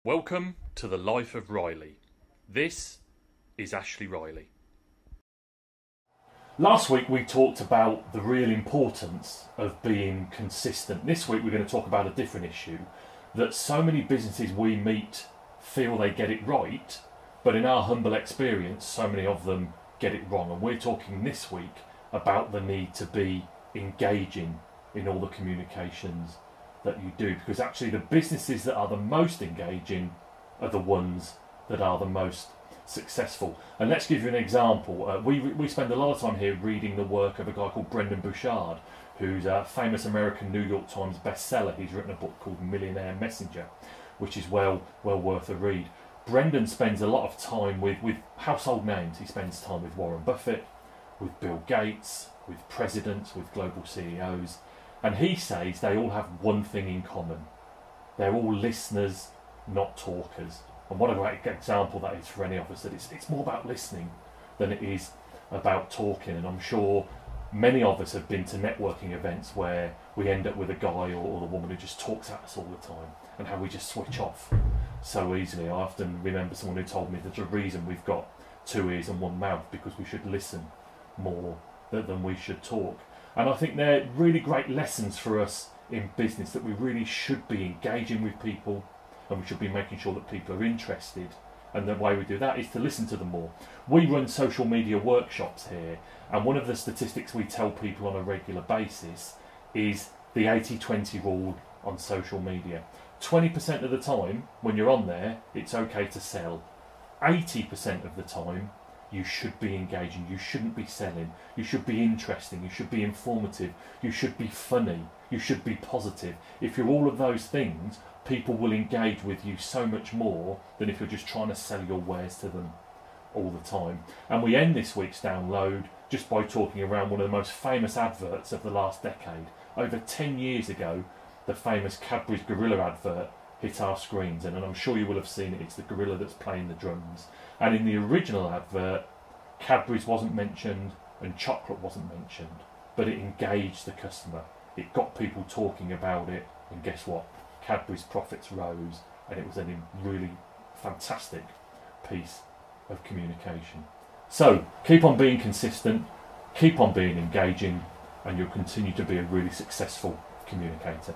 Welcome to the Life of Riley. This is Ashley Riley. Last week we talked about the real importance of being consistent. This week we're going to talk about a different issue, that so many businesses we meet feel they get it right, but in our humble experience so many of them get it wrong. And we're talking this week about the need to be engaging in all the communications that you do, because actually the businesses that are the most engaging are the ones that are the most successful. And let's give you an example. We spend a lot of time here reading the work of a guy called Brendon Burchard, who's a famous American New York Times bestseller. He's written a book called Millionaire Messenger, which is well worth a read. Brendon spends a lot of time with household names. He spends time with Warren Buffett, with Bill Gates, with presidents, with global CEOs. And he says they all have one thing in common. They're all listeners, not talkers. And what a great example that is for any of us, that it's more about listening than it is about talking. And I'm sure many of us have been to networking events where we end up with a guy or the woman who just talks at us all the time, and how we just switch off so easily. I often remember someone who told me there's a reason we've got two ears and one mouth, because we should listen more than we should talk. And I think they're really great lessons for us in business, that we really should be engaging with people, and we should be making sure that people are interested. And the way we do that is to listen to them more. We run social media workshops here, and one of the statistics we tell people on a regular basis is the 80-20 rule on social media. 20% of the time when you're on there, it's okay to sell. 80% of the time, you should be engaging, you shouldn't be selling, you should be interesting, you should be informative, you should be funny, you should be positive. If you're all of those things, people will engage with you so much more than if you're just trying to sell your wares to them all the time. And we end this week's download just by talking around one of the most famous adverts of the last decade. Over 10 years ago, the famous Cadbury's Gorilla advert hit our screens, and I'm sure you will have seen it. It's the gorilla that's playing the drums. And in the original advert, Cadbury's wasn't mentioned and chocolate wasn't mentioned, but it engaged the customer. It got people talking about it, and guess what? Cadbury's profits rose, and it was a really fantastic piece of communication. So keep on being consistent, keep on being engaging, and you'll continue to be a really successful communicator.